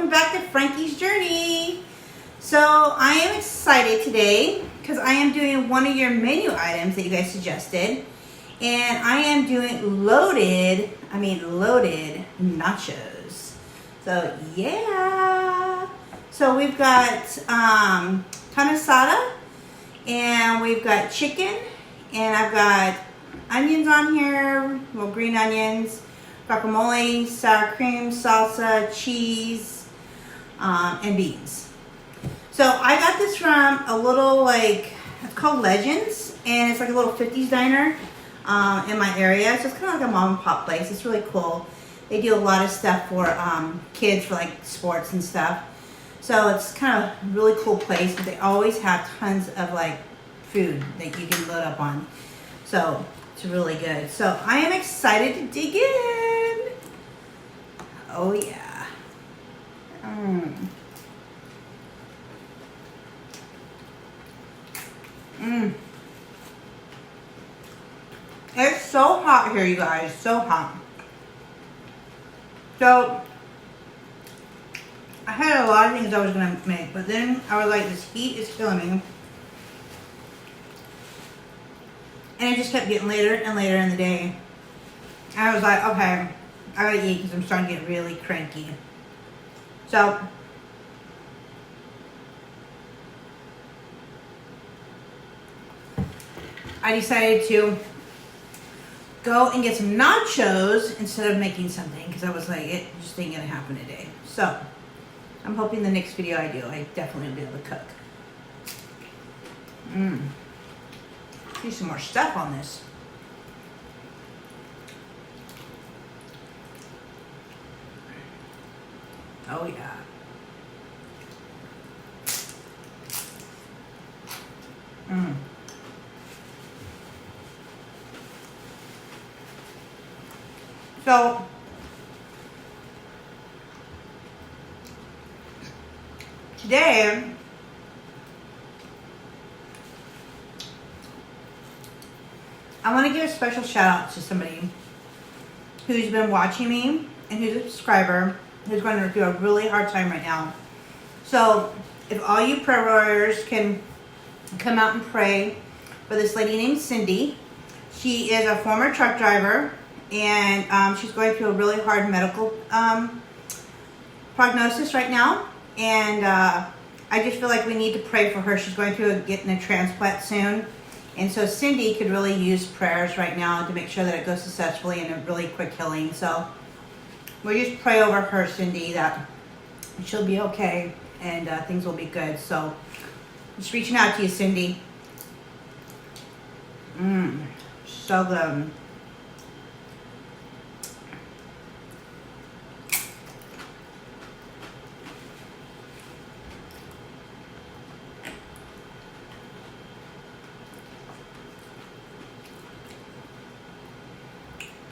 welcome back to Frankie's Journey. So I am excited today because I am doing one of your menu items that you guys suggested, and I am doing loaded nachos. So yeah, so we've got carne asada, and we've got chicken, and I've got onions on here, well, green onions, guacamole, sour cream, salsa, cheese, and beans. So I got this from a little, it's called Legends, and it's like a little 50s diner in my area. So it's kind of like a mom and pop place. It's really cool. They do a lot of stuff for kids, for like sports and stuff. So it's kind of a really cool place, but they always have tons of like food that you can load up on. So it's really good. So I am excited to dig in. Oh yeah. It's so hot here, you guys. So hot. So I had a lot of things I was gonna make, but then I was like, this heat is killing me. And it just kept getting later and later in the day. And I was like, okay, I gotta eat because I'm starting to get really cranky. So I decided to go and get some nachos instead of making something, because I was like, it just ain't gonna happen today. So I'm hoping the next video I do, I definitely will be able to cook. Do some more stuff on this. Oh yeah. So today I want to give a special shout out to somebody who's been watching me and who's a subscriber, who's going through a really hard time right now. So if all you prayer warriors can come out and pray for this lady named Cindy. She is a former truck driver, and she's going through a really hard medical prognosis right now. And I just feel like we need to pray for her. She's going through getting a transplant soon. And so Cindy could really use prayers right now to make sure that it goes successfully and a really quick healing. So we just pray over her, Cindy, that she'll be okay and things will be good. So just reaching out to you, Cindy. So good.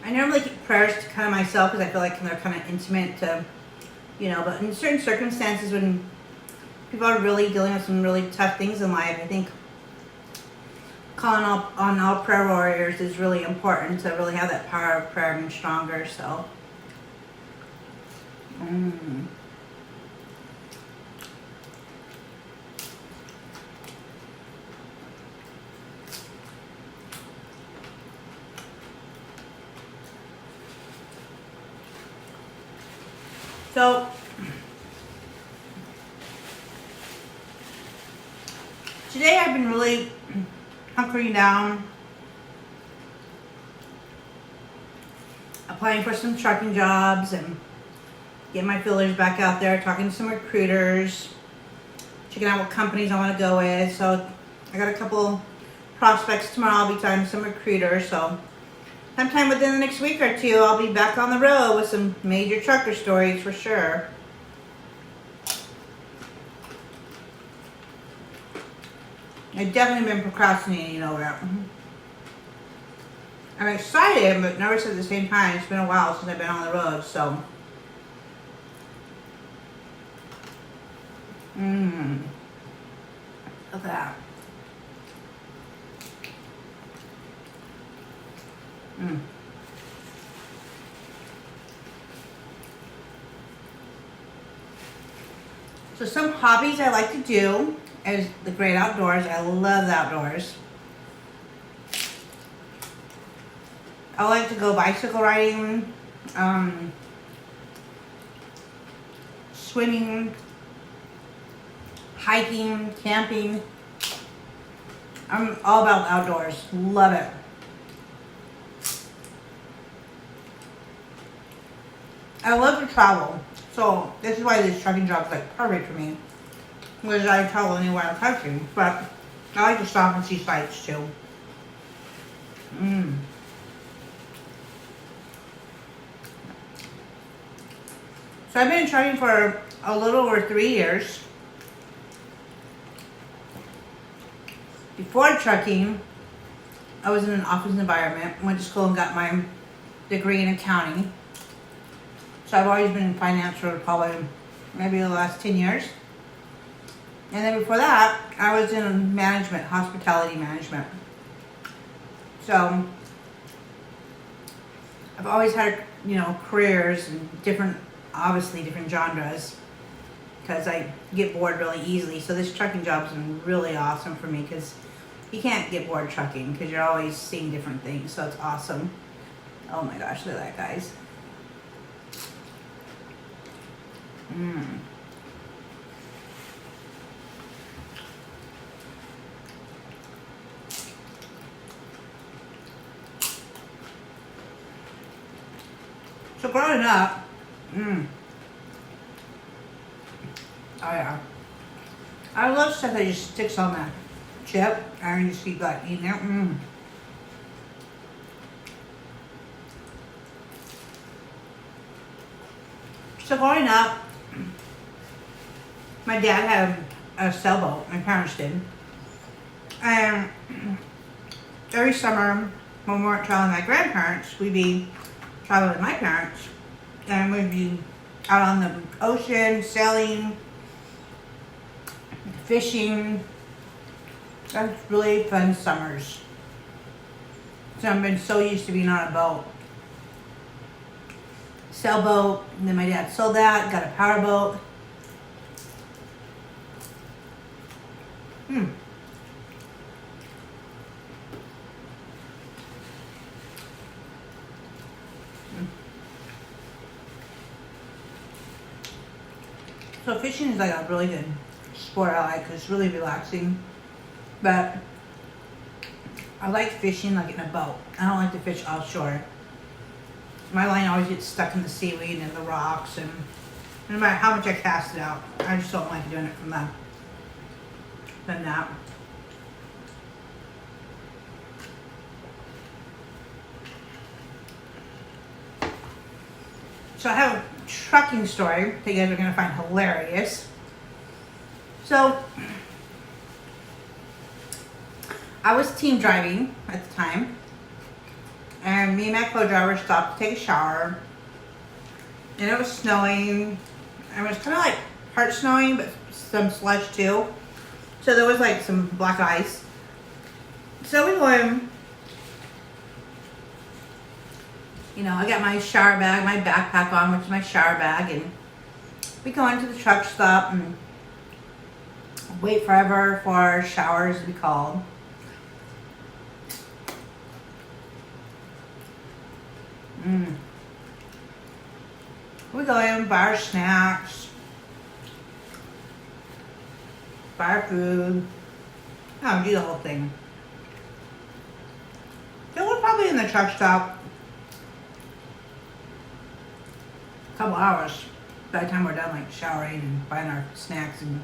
I normally keep prayers to kind of myself because I feel like they're kind of intimate to, but in certain circumstances when people are really dealing with some really tough things in life, I think calling on all prayer warriors is really important to really have that power of prayer and stronger. So So today I've been really hunkering down, applying for some trucking jobs and getting my feelers back out there, talking to some recruiters, checking out what companies I want to go with. So I got a couple prospects tomorrow. I'll be talking to some recruiters. So sometime within the next week or two, I'll be back on the road with some major trucker stories for sure. I've definitely been procrastinating over it. I'm excited, but nervous at the same time. It's been a while since I've been on the road, so. Look at that. So some hobbies I like to do is the great outdoors. I love the outdoors. I like to go bicycle riding, swimming, hiking, camping. I'm all about the outdoors. Love it. I love to travel. So this is why this trucking job is like perfect for me. Because I travel anywhere in the country. But I like to stop and see sights too. So I've been trucking for a little over 3 years. Before trucking, I was in an office environment. Went to school and got my degree in accounting. So I've always been in finance for probably maybe the last 10 years. And then before that, I was in management, hospitality management. So I've always had, careers and obviously different genres, because I get bored really easily. So this trucking job's been really awesome for me, because you can't get bored trucking because you're always seeing different things. So it's awesome. Oh my gosh, look at that, guys. So growing up, oh yeah, I love stuff that just sticks on that chip and you just keep like eating it. So growing up, my dad had a sailboat. My parents did, and every summer when we weren't traveling with my grandparents, we'd be traveling with my parents, and we'd be out on the ocean, sailing, fishing. That's really fun summers. So I've been so used to being on a boat. Sailboat, and then my dad sold that, got a powerboat. So fishing is like a really good sport I like, because it's really relaxing. But I like fishing like in a boat. I don't like to fish offshore. My line always gets stuck in the seaweed and the rocks, and no matter how much I cast it out, I just don't like doing it from that. So I have a trucking story that you guys are going to find hilarious. So I was team driving at the time, and me and my co-driver stopped to take a shower, and it was snowing, and it was kind of like part snowing, but some slush too. So there was like some black ice. So we go in. I got my shower bag, my backpack on, which is my shower bag, and we go into the truck stop and wait forever for our showers to be called. We go in, buy our snacks, buy our food, do the whole thing. So we're probably in the truck stop couple hours by the time we're done like showering and buying our snacks and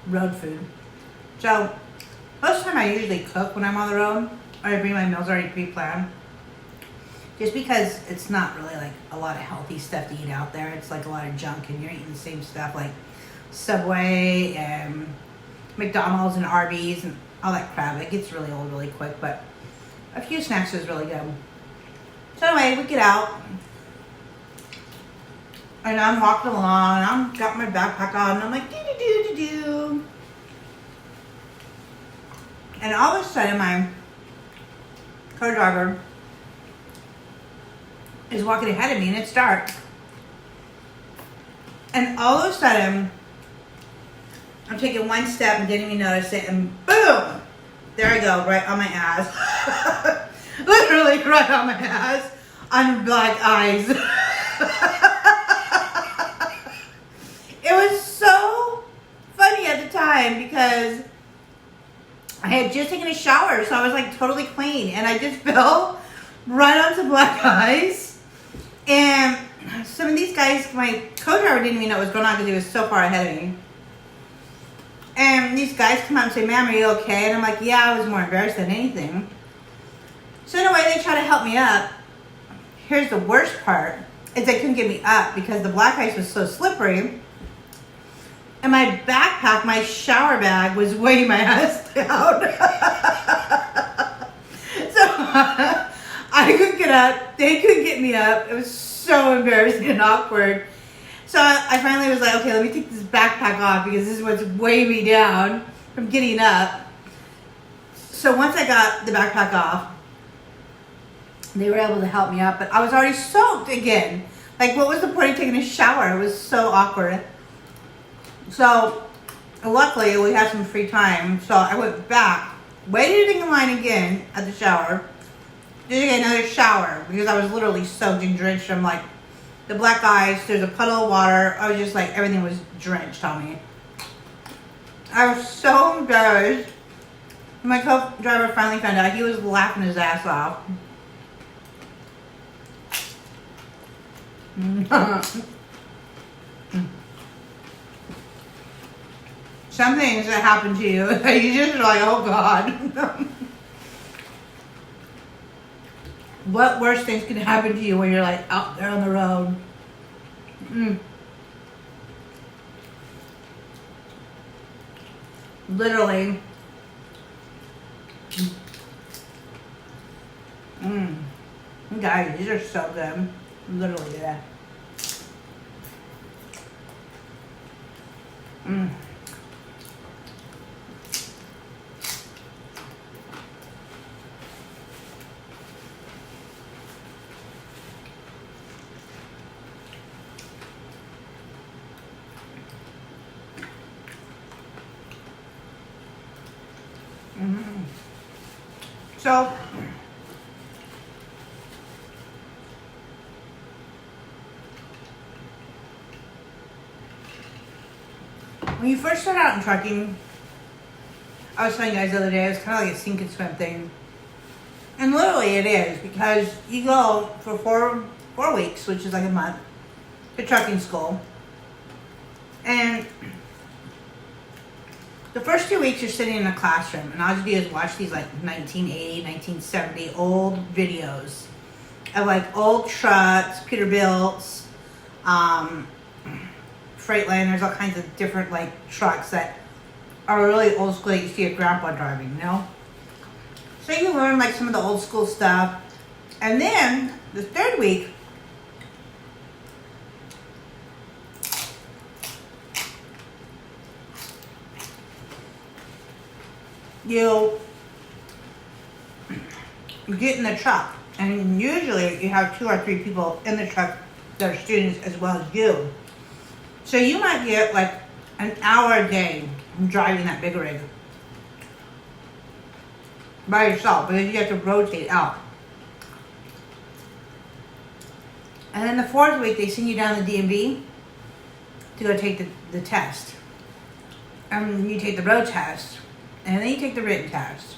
road food. So most of the time I usually cook when I'm on the road, or I bring my meals already pre-planned, just because it's not really like a lot of healthy stuff to eat out there. It's like a lot of junk, and you're eating the same stuff like Subway and McDonald's and Arby's and all that crap. It gets really old really quick, but a few snacks is really good. So anyway, we get out, and I'm walking along, and I've got my backpack on, and I'm like, do-do-do-do-do. And all of a sudden, my co-driver is walking ahead of me, and it's dark. And all of a sudden, I'm taking one step and didn't even notice it, and boom! There I go, right on my ass. Literally right on my ass, on black eyes. It was so funny at the time because I had just taken a shower, so I was like totally clean, and I just fell right onto black eyes. And some of these guys, my co-driver didn't even know what was going on because he was so far ahead of me. And these guys come out and say, "Ma'am, are you okay?" And I'm like, "Yeah, I was more embarrassed than anything." So in a way, they try to help me up. Here's the worst part, is they couldn't get me up because the black ice was so slippery. And my backpack, my shower bag, was weighing my ass down. So I couldn't get up. They couldn't get me up. It was so embarrassing and awkward. So I finally was like, okay, let me take this backpack off because this is what's weighing me down from getting up. So once I got the backpack off, they were able to help me up, but I was already soaked again. Like, what was the point of taking a shower? It was so awkward. So luckily we had some free time, so I went back, waited in line again at the shower, did get another shower because I was literally soaked and drenched from like the black ice. There's a puddle of water. I was just like, everything was drenched on me. I was so embarrassed. My co-driver finally found out. He was laughing his ass off. Some things that happen to you that you just are like, oh God. What worse things can happen to you when you're like out there on the road? Literally. Guys, these are so good. Literally, yeah. So, when you first start out in trucking, I was telling you guys the other day, it's kind of like a sink and swim thing. And literally it is, because you go for four weeks, which is like a month, to trucking school. And the first 2 weeks you're sitting in a classroom, and all you do is watch these like 1980, 1970 old videos of like old trucks, Peterbilts, Freightliners, all kinds of different like trucks that are really old school that you see a grandpa driving, you know? So you learn like some of the old school stuff. And then the third week, you get in the truck, and usually you have 2 or 3 people in the truck that are students as well as you. So you might get like an hour a day driving that big rig by yourself, because you have to rotate out. And then the 4th week they send you down to the DMV to go take the test. And you take the road test, and then you take the written test.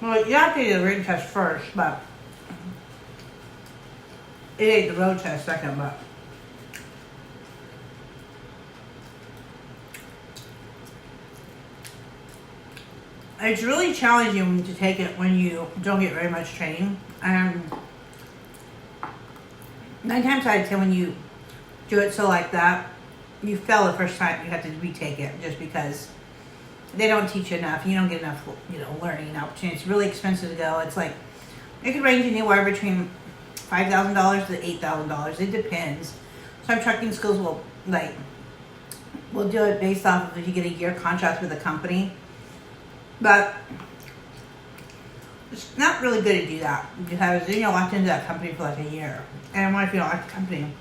Well, you have to do the written test first, but it ain't the road test second, but it's really challenging to take it when you don't get very much training. And 9 times out of 10 when you do it so like that, you fail the first time, you have to retake it just because they don't teach you enough. You don't get enough, learning opportunity. It's really expensive to go. It's like, it could range anywhere between $5,000 to $8,000. It depends. Some trucking schools will do it based off of if you get a year contract with a company. But it's not really good to do that because then you're locked into that company for like a year. And what if you don't like the company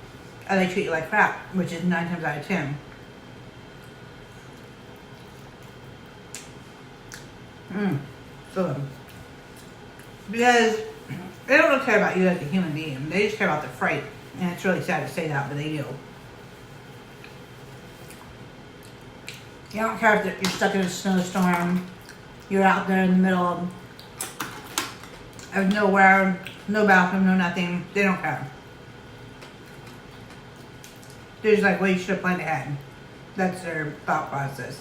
and they treat you like crap, which is 9 times out of 10. So because they don't really care about you as a human being. They just care about the freight. And it's really sad to say that, but they do. You don't care if you're stuck in a snowstorm, you're out there in the middle of nowhere, no bathroom, no nothing. They don't care. They're just like, well, you should have planned ahead. That's their thought process.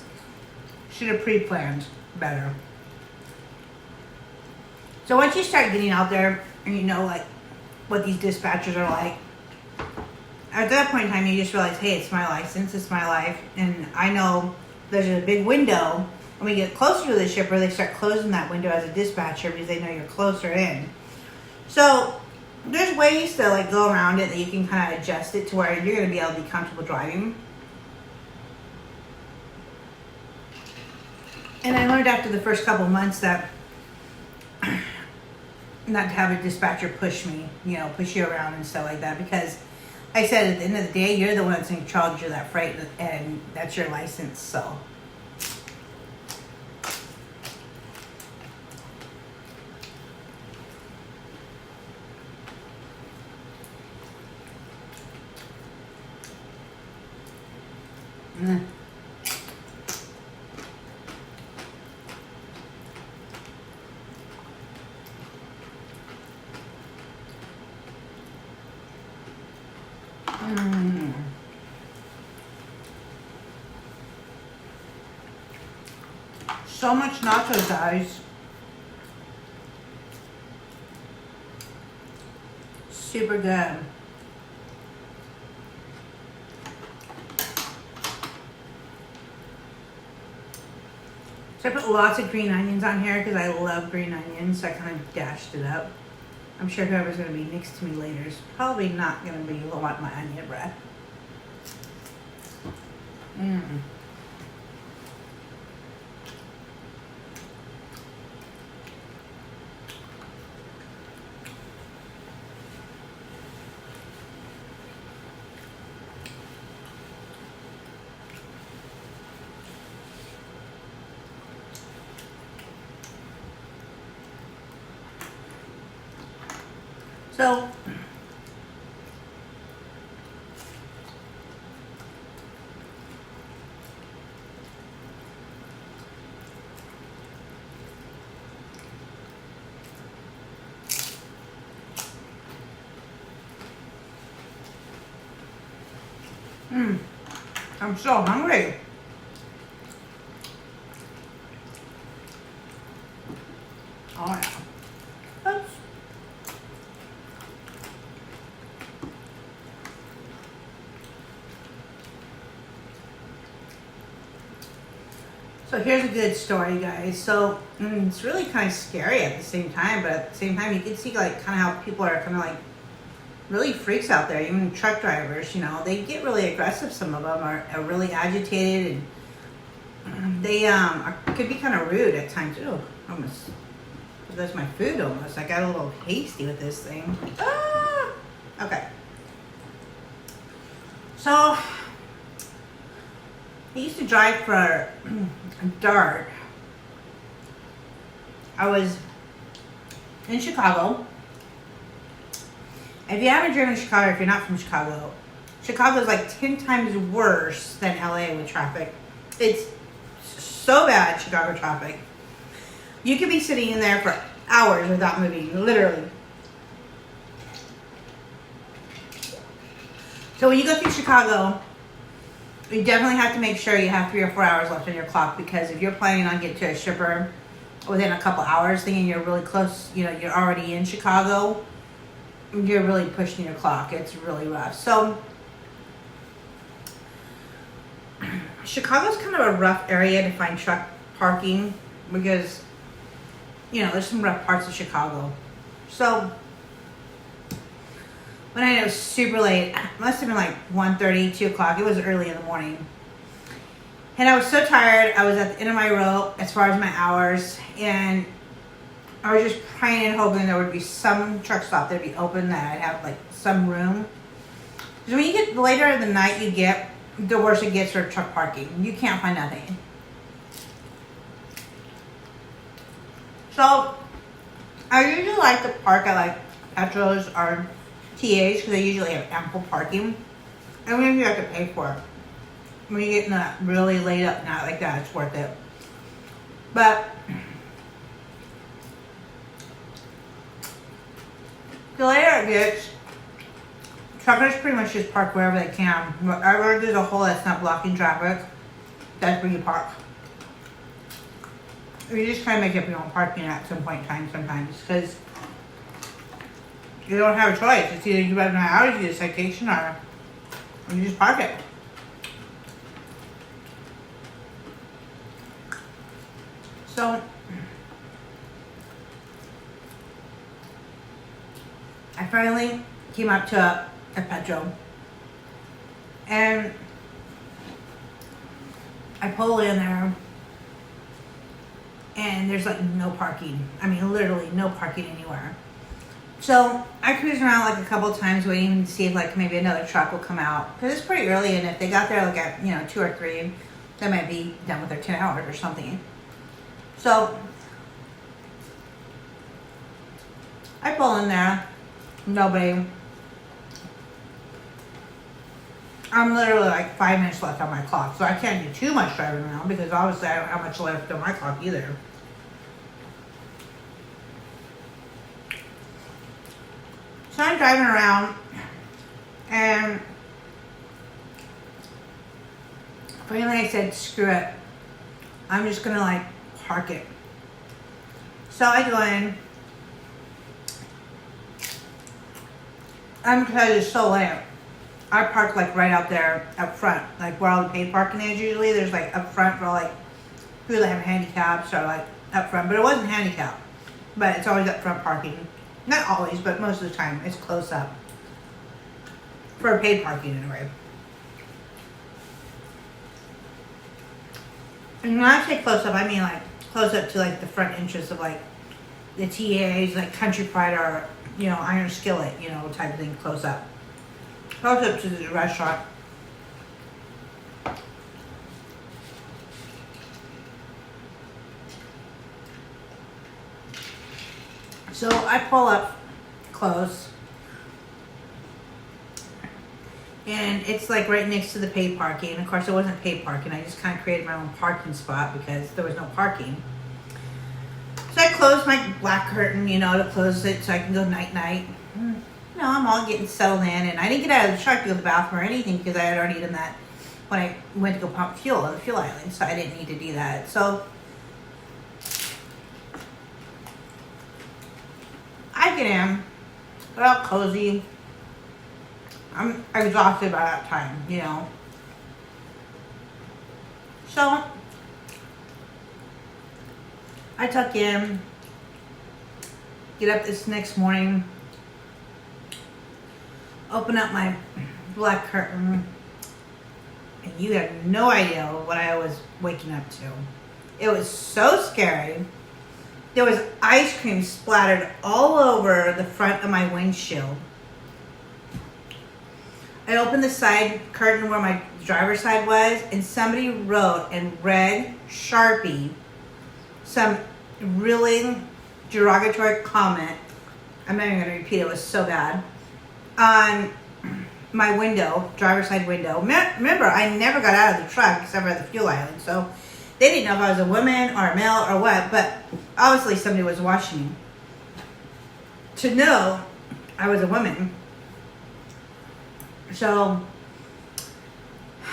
Should have pre-planned better. So once you start getting out there and you know like what these dispatchers are like, at that point in time you just realize, hey, it's my license, it's my life, and I know there's a big window. When we get closer to the shipper, they start closing that window as a dispatcher because they know you're closer in. So there's ways to like go around it that you can kind of adjust it to where you're going to be able to be comfortable driving. And I learned after the first couple months that not to have a dispatcher push me, push you around and stuff like that, because like I said, at the end of the day, you're the one that's in charge of that freight and that's your license, so. So much nachos, guys. Super good. So I put lots of green onions on here because I love green onions, so I kind of dashed it up. I'm sure whoever's going to be next to me later is probably not going to be want my onion bread. So, I'm so hungry. Oh yeah. Oops. So here's a good story, guys. So it's really kind of scary at the same time, but at the same time you can see like kind of how people are kind of like really freaks out there. Even truck drivers, they get really aggressive. Some of them are really agitated, and they could be kind of rude at times. Oh, almost that's my food. Almost, I got a little hasty with this thing. Ah! Okay. So I used to drive for Dart. I was in Chicago. If you haven't driven to Chicago, if you're not from Chicago, Chicago is like 10 times worse than LA with traffic. It's so bad, Chicago traffic. You could be sitting in there for hours without moving, literally. So when you go through Chicago, you definitely have to make sure you have 3 or 4 hours left on your clock, because if you're planning on getting to a shipper within a couple hours, thinking you're really close, you're already in Chicago, you're really pushing your clock. It's really rough. So Chicago's kind of a rough area to find truck parking because, there's some rough parts of Chicago. So when I was super late, it must have been like 1:30, 2 o'clock. It was early in the morning. And I was so tired. I was at the end of my rope as far as my hours. And I was just praying and hoping there would be some truck stop that'd be open, that I'd have like some room. Because when you get later in the night, the worse it gets for truck parking. You can't find nothing. So I usually like to park at like Petros or TAs because they usually have ample parking. And when you have to pay for it. When you get in a really late up night like that, it's worth it. But the later it gets, truckers pretty much just park wherever they can. Wherever there's a hole that's not blocking traffic, that's where you park. You just try to make up your own parking at some point in time sometimes, because you don't have a choice. It's either you run out of your citation or you just park it. So I finally came up to a Petro, and I pull in there, and there's like no parking. I mean, literally no parking anywhere. So I cruise around like a couple times waiting to see if like maybe another truck will come out, because it's pretty early, and if they got there like at 2 or 3, they might be done with their 10 hours or something. So I pull in there, nobody. I'm literally like 5 minutes left on my clock, so I can't do too much driving around because obviously I don't have much left on my clock either. So I'm driving around, and finally I said, screw it. I'm just gonna like park it. So I go in. Because it's so late, I park like right out there up front, like where all the paid parking is usually. There's like up front for like people that have handicaps or like up front, but it wasn't handicapped. But it's always up front parking. Not always, but most of the time it's close up. For paid parking anyway. And when I say close up, I mean like close up to like the front entrance of like the TAs, like Country Pride or, Iron Skillet, type of thing, close up. Close up to the restaurant. So I pull up close, and it's like right next to the paid parking. Of course, it wasn't paid parking. I just kind of created my own parking spot because there was no parking. So I closed my black curtain, to close it so I can go night-night. I'm all getting settled in, and I didn't get out of the truck to go to the bathroom or anything because I had already done that when I went to go pump fuel on the fuel island, so I didn't need to do that. So I get in, we're all cozy. I'm exhausted by that time, So I tuck in, get up this next morning, open up my black curtain, and you have no idea what I was waking up to. It was so scary. There was ice cream splattered all over the front of my windshield. I opened the side curtain where my driver's side was, and somebody wrote in red Sharpie some really derogatory comment. I'm not even going to repeat it. It was so bad. On my window, driver's side window. Remember, I never got out of the truck except for the fuel island, so they didn't know if I was a woman or a male or what, but obviously somebody was watching me to know I was a woman. So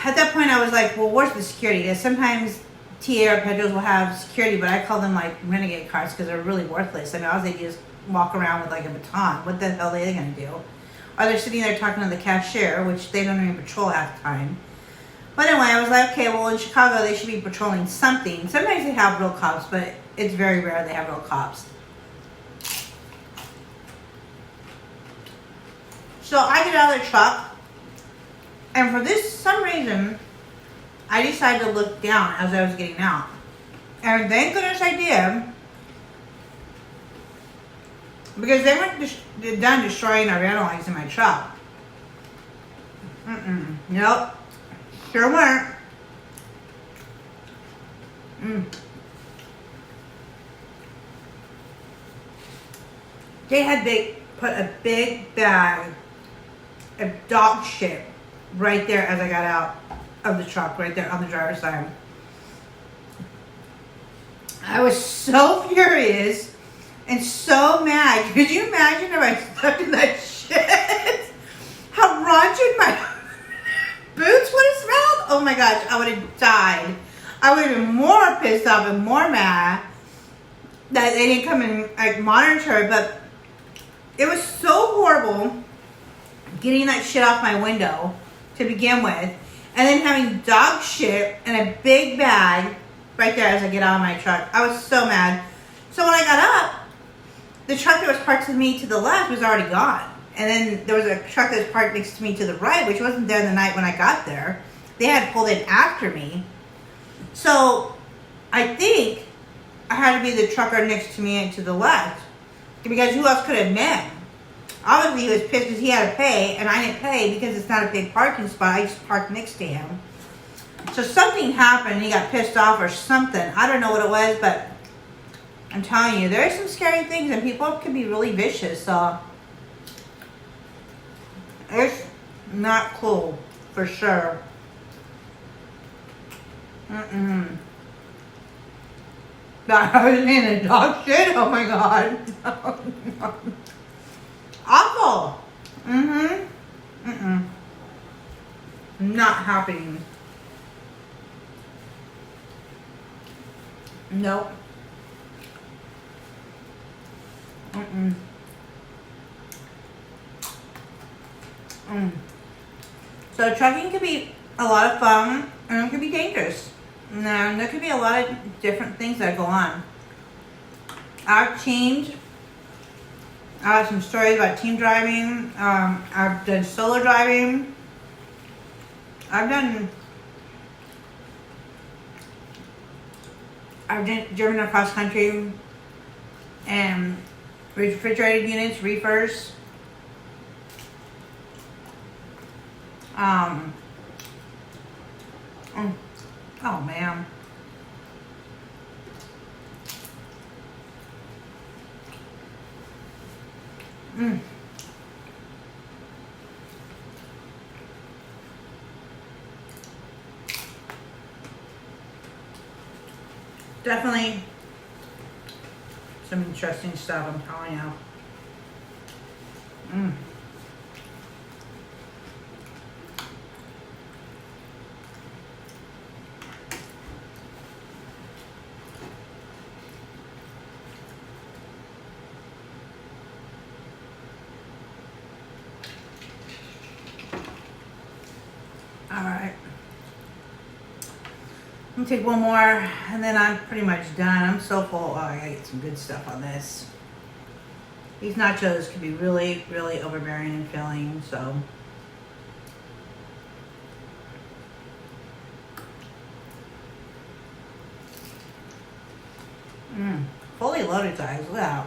at that point I was like, well, where's the security? Because sometimes TA or Pedros will have security, but I call them like renegade cars because they're really worthless. I mean, all they do is walk around with like a baton. What the hell are they going to do? Or they're sitting there talking to the cashier, which they don't even patrol half the time. But anyway, I was like, okay, well, in Chicago, they should be patrolling something. Sometimes they have real cops, but it's very rare they have real cops. So I get out of the truck, and for some reason, I decided to look down as I was getting out. And thank goodness I did, Because they weren't done destroying our rental lights in my truck. Nope. Sure weren't. They had put a big bag of dog shit right there as I got out of the truck, right there on the driver's side. I was so furious and so mad. Could you imagine if I stepped in that shit? How raunchy my boots would have smelled? Oh my gosh, I would have died. I would have been more pissed off and more mad that they didn't come and like monitor, but it was so horrible getting that shit off my window to begin with, and then having dog shit in a big bag right there as I get out of my truck. I was so mad. So when I got up, the truck that was parked to me to the left was already gone. And then there was a truck that was parked next to me to the right, which wasn't there the night when I got there. They had pulled in after me. So I think I had to be the trucker next to me and to the left. Because who else could have been? Obviously he was pissed because he had to pay, and I didn't pay because it's not a big parking spot. I just parked next to him. So something happened and he got pissed off or something. I don't know what it was, but I'm telling you, there are some scary things and people can be really vicious. So it's not cool for sure. I was in a dog shit. Oh my god. Awful. Not happening. Nope. So trucking can be a lot of fun and it can be dangerous. And there could be a lot of different things that go on. I have some stories about team driving. I've done solo driving. I've driven across country and refrigerated units, reefers. Oh man. Definitely some interesting stuff, I'm telling you. Alright. I'm gonna take one more and then I'm pretty much done. I'm so full. Oh, I gotta get some good stuff on this. These nachos can be really, really overbearing and filling, so. Fully loaded, guys. Look at that.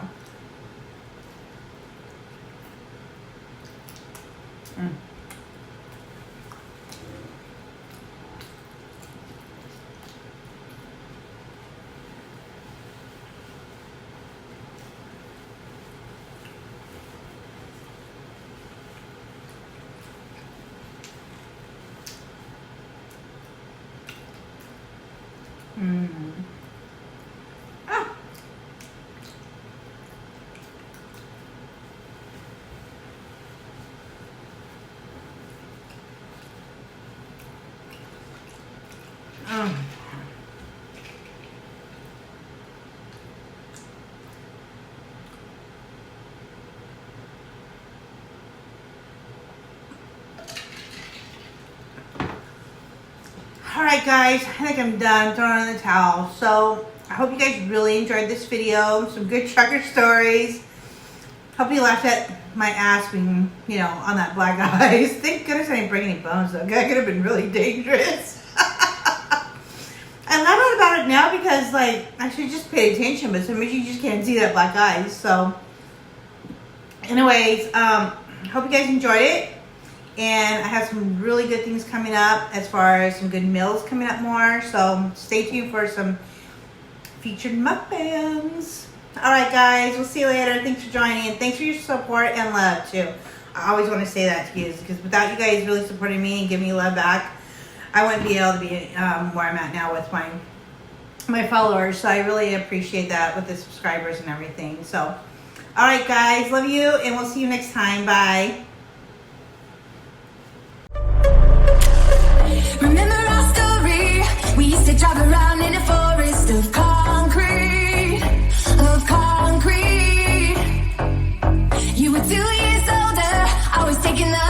Alright guys, I think I'm done throwing in the towel. So I hope you guys really enjoyed this video. Some good trucker stories. Hope you laughed at my ass being, you know, on that black ice. Thank goodness I didn't break any bones though. That could have been really dangerous. I laugh about it now because like I should just pay attention, but sometimes you just can't see that black ice. So anyways, hope you guys enjoyed it. And I have some really good things coming up as far as some good meals coming up more. So stay tuned for some featured mukbangs. All right, guys. We'll see you later. Thanks for joining. And thanks for your support and love, too. I always want to say that to you because without you guys really supporting me and giving me love back, I wouldn't be able to be where I'm at now with my followers. So I really appreciate that with the subscribers and everything. So, all right, guys. Love you. And we'll see you next time. Bye. Remember our story? We used to drive around in a forest of concrete, You were 2 years older, I was taking the